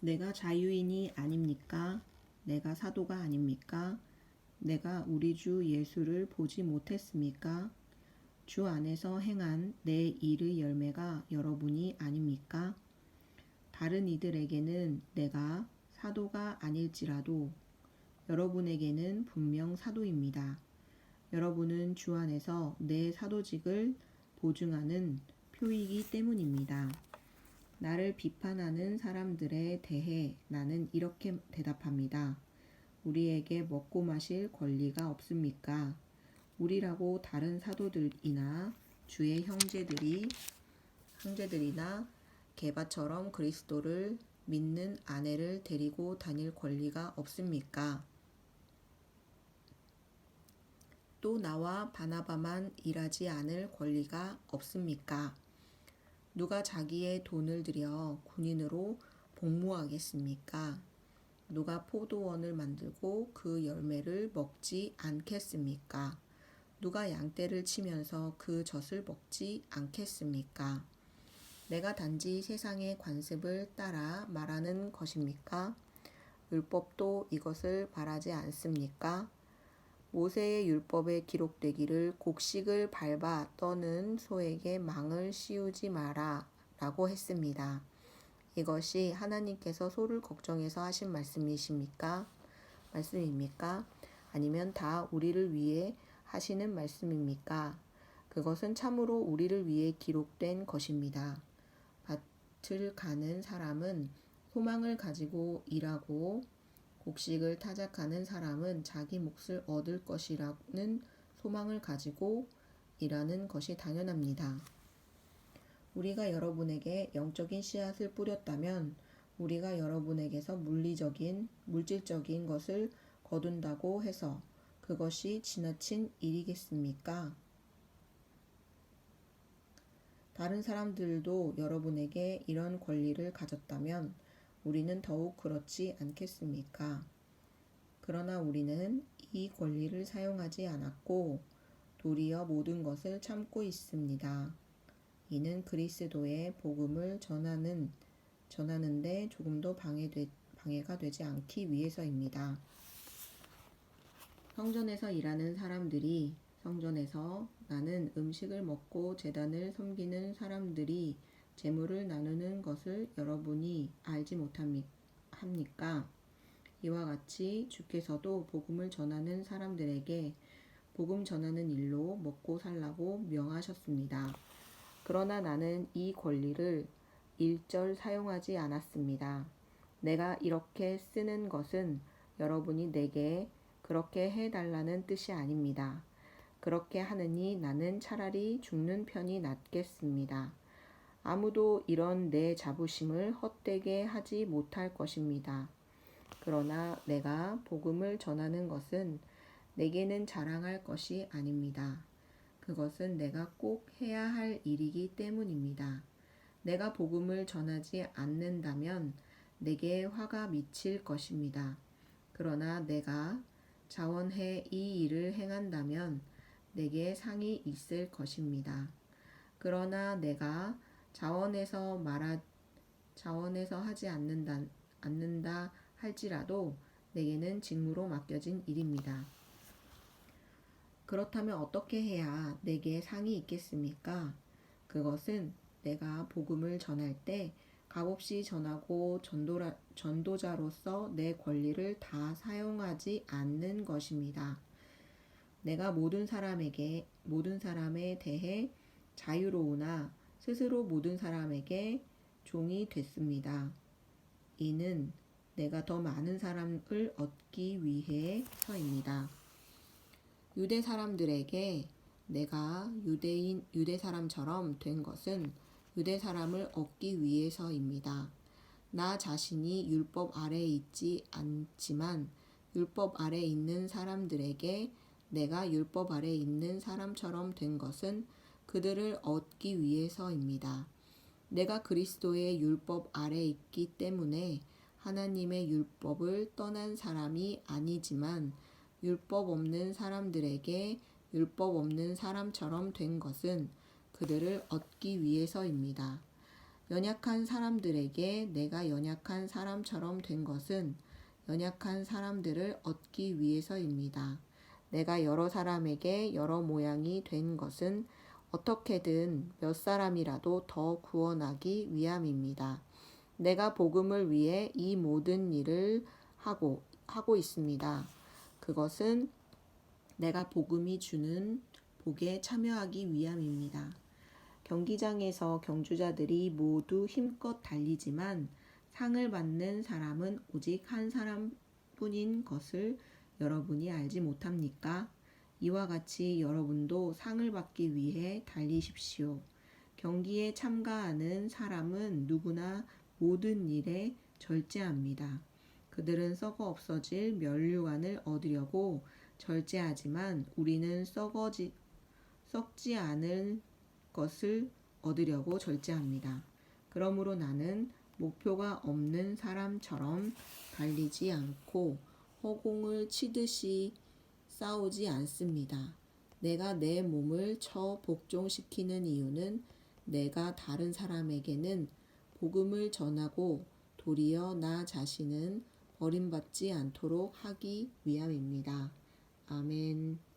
내가 자유인이 아닙니까? 내가 사도가 아닙니까? 내가 우리 주 예수를 보지 못했습니까? 주 안에서 행한 내 일의 열매가 여러분이 아닙니까? 다른 이들에게는 내가 사도가 아닐지라도 여러분에게는 분명 사도입니다. 여러분은 주 안에서 내 사도직을 보증하는 표이기 때문입니다. 나를 비판하는 사람들에 대해 나는 이렇게 대답합니다. 우리에게 먹고 마실 권리가 없습니까? 우리라고 다른 사도들이나 주의 형제들이나 게바처럼 그리스도를 믿는 아내를 데리고 다닐 권리가 없습니까? 또 나와 바나바만 일하지 않을 권리가 없습니까? 누가 자기의 돈을 들여 군인으로 복무하겠습니까? 누가 포도원을 만들고 그 열매를 먹지 않겠습니까? 누가 양떼를 치면서 그 젖을 먹지 않겠습니까? 내가 단지 세상의 관습을 따라 말하는 것입니까? 율법도 이것을 바라지 않습니까? 모세의 율법에 기록되기를 곡식을 밟아 떠는 소에게 망을 씌우지 마라 라고 했습니다. 이것이 하나님께서 소를 걱정해서 하신 말씀입니까? 아니면 다 우리를 위해 하시는 말씀입니까? 그것은 참으로 우리를 위해 기록된 것입니다. 밭을 가는 사람은 소망을 가지고 일하고 곡식을 타작하는 사람은 자기 몫을 얻을 것이라는 소망을 가지고 일하는 것이 당연합니다. 우리가 여러분에게 영적인 씨앗을 뿌렸다면 우리가 여러분에게서 물질적인 것을 거둔다고 해서 그것이 지나친 일이겠습니까? 다른 사람들도 여러분에게 이런 권리를 가졌다면 우리는 더욱 그렇지 않겠습니까? 그러나 우리는 이 권리를 사용하지 않았고 도리어 모든 것을 참고 있습니다. 이는 그리스도의 복음을 전하는데 조금도 방해가 되지 않기 위해서입니다. 성전에서 일하는 사람들이 성전에서 나는 음식을 먹고 제단을 섬기는 사람들이 재물을 나누는 것을 여러분이 알지 못합니까? 이와 같이 주께서도 복음을 전하는 사람들에게 복음 전하는 일로 먹고 살라고 명하셨습니다. 그러나 나는 이 권리를 일절 사용하지 않았습니다. 내가 이렇게 쓰는 것은 여러분이 내게 그렇게 해달라는 뜻이 아닙니다. 그렇게 하느니 나는 차라리 죽는 편이 낫겠습니다. 아무도 이런 내 자부심을 헛되게 하지 못할 것입니다. 그러나 내가 복음을 전하는 것은 내게는 자랑할 것이 아닙니다. 그것은 내가 꼭 해야 할 일이기 때문입니다. 내가 복음을 전하지 않는다면 내게 화가 미칠 것입니다. 그러나 내가 자원해 이 일을 행한다면 내게 상이 있을 것입니다. 그러나 내가 자원해서 하지 않는다 할지라도 내게는 직무로 맡겨진 일입니다. 그렇다면 어떻게 해야 내게 상이 있겠습니까? 그것은 내가 복음을 전할 때 값없이 전하고 전도자로서 내 권리를 다 사용하지 않는 것입니다. 내가 모든 사람에 대해 자유로우나 스스로 모든 사람에게 종이 됐습니다. 이는 내가 더 많은 사람을 얻기 위해서입니다. 유대 사람들에게 내가 유대 사람처럼 된 것은 유대 사람을 얻기 위해서입니다. 나 자신이 율법 아래에 있지 않지만 율법 아래에 있는 사람들에게 내가 율법 아래에 있는 사람처럼 된 것은 그들을 얻기 위해서입니다. 내가 그리스도의 율법 아래에 있기 때문에 하나님의 율법을 떠난 사람이 아니지만 율법 없는 사람들에게 율법 없는 사람처럼 된 것은 그들을 얻기 위해서입니다. 연약한 사람들에게 내가 연약한 사람처럼 된 것은 연약한 사람들을 얻기 위해서입니다. 내가 여러 사람에게 여러 모양이 된 것은 어떻게든 몇 사람이라도 더 구원하기 위함입니다. 내가 복음을 위해 이 모든 일을 하고 있습니다. 그것은 내가 복음이 주는 복에 참여하기 위함입니다. 경기장에서 경주자들이 모두 힘껏 달리지만 상을 받는 사람은 오직 한 사람뿐인 것을 여러분이 알지 못합니까? 이와 같이 여러분도 상을 받기 위해 달리십시오. 경기에 참가하는 사람은 누구나 모든 일에 절제합니다. 그들은 썩어 없어질 면류관을 얻으려고 절제하지만 우리는 썩지 않을 것을 얻으려고 절제합니다. 그러므로 나는 목표가 없는 사람처럼 달리지 않고 허공을 치듯이 싸우지 않습니다. 내가 내 몸을 복종시키는 이유는 내가 다른 사람에게는 복음을 전하고 도리어 나 자신은 버림받지 않도록 하기 위함입니다. 아멘.